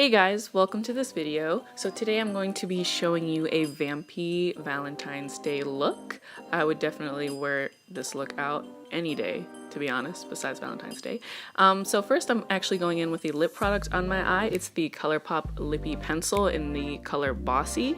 Hey guys, welcome to this video. So today I'm going to be showing you a Vampy Valentine's Day look. I would definitely wear this look out any day, to be honest, besides Valentine's Day. So first I'm actually going in with the lip product on my eye. It's the ColourPop Lippy Pencil in the color Bossy.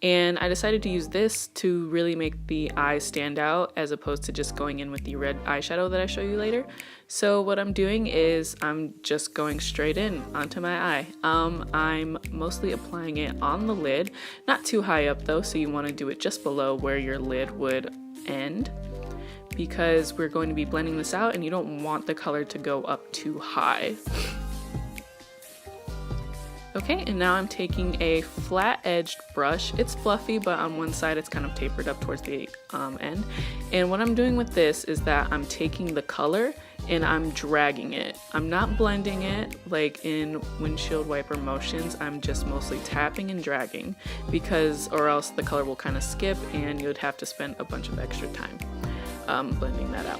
And I decided to use this to really make the eyes stand out as opposed to just going in with the red eyeshadow that I show you later. So what I'm doing is I'm just going straight in onto my eye. I'm mostly applying it on the lid, not too high up though, so you want to do it just below where your lid would end, because we're going to be blending this out and you don't want the color to go up too high. Okay, and now I'm taking a flat-edged brush. It's fluffy, but on one side it's kind of tapered up towards the end. And what I'm doing with this is that I'm taking the color and I'm dragging it. I'm not blending it like in windshield wiper motions. I'm just mostly tapping and dragging, because or else the color will kind of skip and you'd have to spend a bunch of extra time blending that out.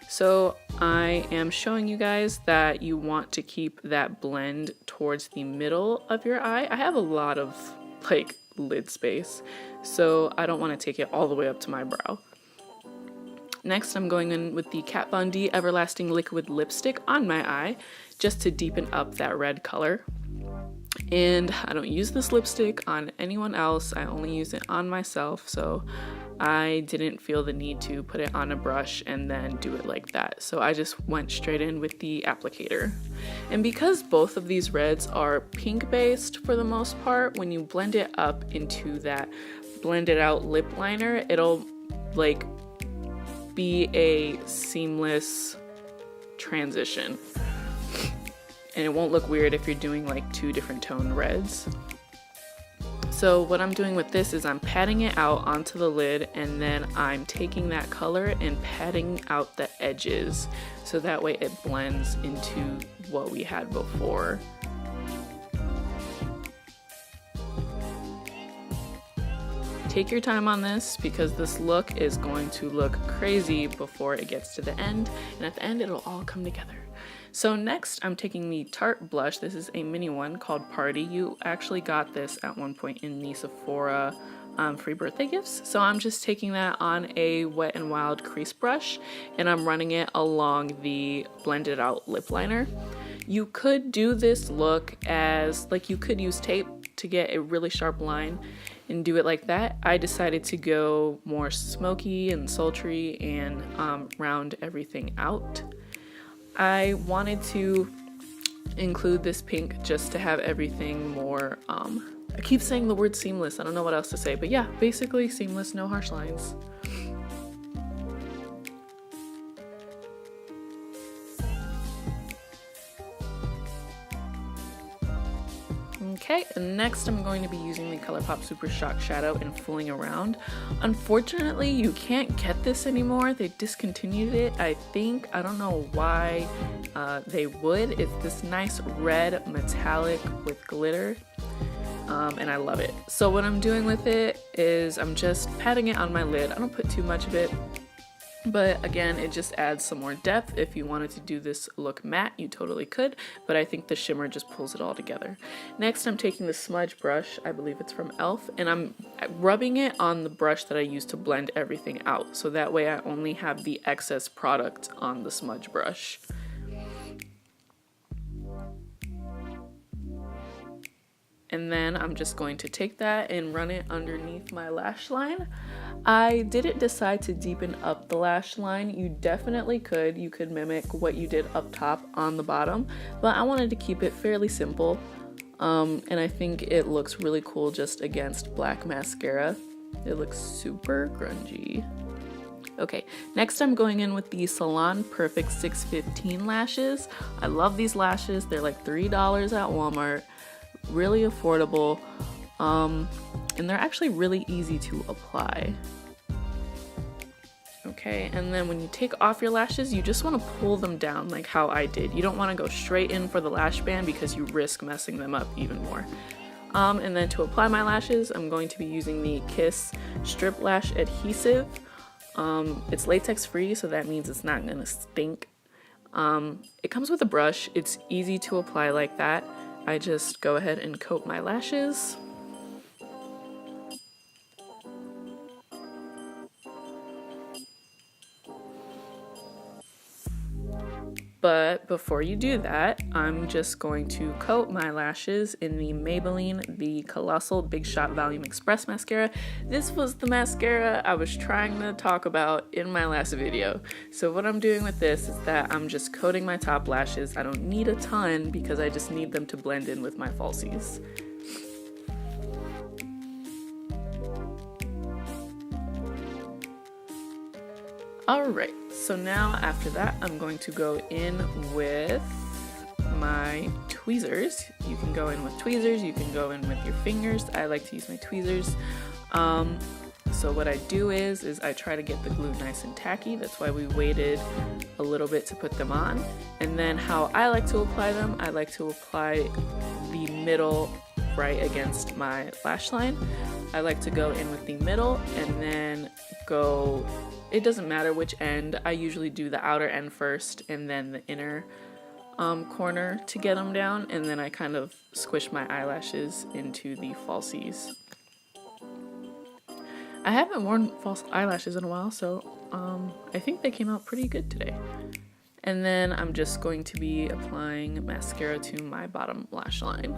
So I am showing you guys that you want to keep that blend towards the middle of your eye. I have a lot of like lid space, so I don't want to take it all the way up to my brow. Next, I'm going in with the Kat Von D Everlasting Liquid Lipstick on my eye, just to deepen up that red color. And I don't use this lipstick on anyone else, I only use it on myself, so I didn't feel the need to put it on a brush and then do it like that. So I just went straight in with the applicator. And because both of these reds are pink based for the most part, when you blend it up into that blended out lip liner, it'll like be a seamless transition. And it won't look weird if you're doing like two different tone reds. So what I'm doing with this is I'm patting it out onto the lid, and then I'm taking that color and patting out the edges so that way it blends into what we had before. Take your time on this because this look is going to look crazy before it gets to the end, and at the end it'll all come together. So next I'm taking the Tarte blush. This is a mini one called Party. You actually got this at one point in the Sephora free birthday gifts. So I'm just taking that on a Wet n Wild crease brush and I'm running it along the blended out lip liner. You could do this look as, like, you could use tape to get a really sharp line and do it like that. I decided to go more smoky and sultry and round everything out. I wanted to include this pink just to have everything more, I keep saying the word seamless, I don't know what else to say, but yeah, basically seamless, no harsh lines. Okay, and next I'm going to be using the ColourPop Super Shock Shadow and fooling around. Unfortunately, you can't get this anymore. They discontinued it, I think. I don't know why they would. It's this nice red metallic with glitter, and I love it. So what I'm doing with it is I'm just patting it on my lid. I don't put too much of it, but again, it just adds some more depth. If you wanted to do this look matte, you totally could, but I think the shimmer just pulls it all together. Next, I'm taking the smudge brush, I believe it's from e.l.f., and I'm rubbing it on the brush that I use to blend everything out, so that way I only have the excess product on the smudge brush. And then I'm just going to take that and run it underneath my lash line. I didn't decide to deepen up the lash line. You definitely could. You could mimic what you did up top on the bottom, but I wanted to keep it fairly simple. And I think it looks really cool just against black mascara. It looks super grungy. Okay, next I'm going in with the Salon Perfect 615 lashes. I love these lashes. They're like $3 at Walmart. Really affordable, and they're actually really easy to apply. Okay, and then when you take off your lashes, you just want to pull them down like how I did. You don't want to go straight in for the lash band because you risk messing them up even more. And then to apply my lashes, I'm going to be using the Kiss Strip Lash Adhesive. It's latex free, so that means it's not gonna stink. It comes with a brush. It's easy to apply like that. I just go ahead and coat my lashes. But before you do that, I'm just going to coat my lashes in the Maybelline, the Colossal Big Shot Volume Express mascara. This was the mascara I was trying to talk about in my last video. So what I'm doing with this is that I'm just coating my top lashes. I don't need a ton because I just need them to blend in with my falsies. Alright, so now after that I'm going to go in with my tweezers. You can go in with tweezers, you can go in with your fingers. I like to use my tweezers. So what I do is I try to get the glue nice and tacky. That's why we waited a little bit to put them on. And then how I like to apply them, I like to apply the middle right against my lash line. I like to go in with the middle and then go, it doesn't matter which end. I usually do the outer end first and then the inner corner to get them down, and then I kind of squish my eyelashes into the falsies. I haven't worn false eyelashes in a while, so I think they came out pretty good today. And then I'm just going to be applying mascara to my bottom lash line.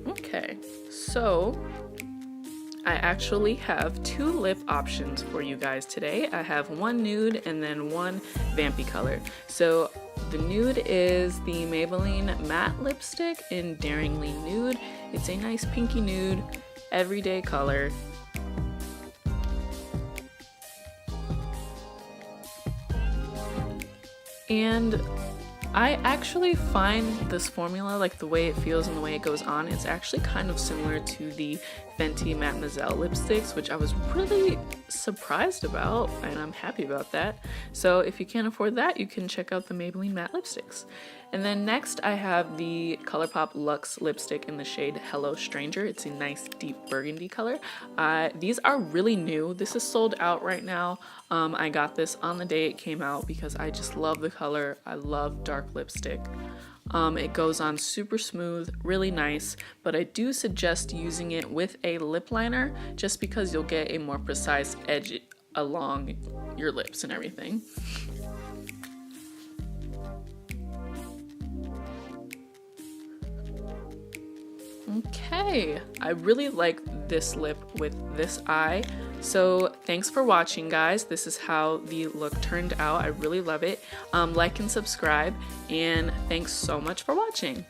Okay, so I actually have two lip options for you guys today. I have one nude and then one vampy color. So the nude is the Maybelline matte lipstick in Daringly Nude. It's a nice pinky nude, everyday color. And I actually find this formula, like the way it feels and the way it goes on, it's actually kind of similar to the Fenty Mademoiselle lipsticks, which I was really surprised about, and I'm happy about that. So if you can't afford that, you can check out the Maybelline matte lipsticks. And then next I have the ColourPop Luxe lipstick in the shade Hello Stranger. It's a nice deep burgundy color. These are really new. This is sold out right now. I got this on the day it came out because I just love the color. I love dark lipstick. It goes on super smooth, really nice, but I do suggest using it with a lip liner just because you'll get a more precise edge along your lips and everything. Okay, I really like this lip with this eye. So thanks for watching, guys. This is how the look turned out. I really love it. Like and subscribe, and thanks so much for watching.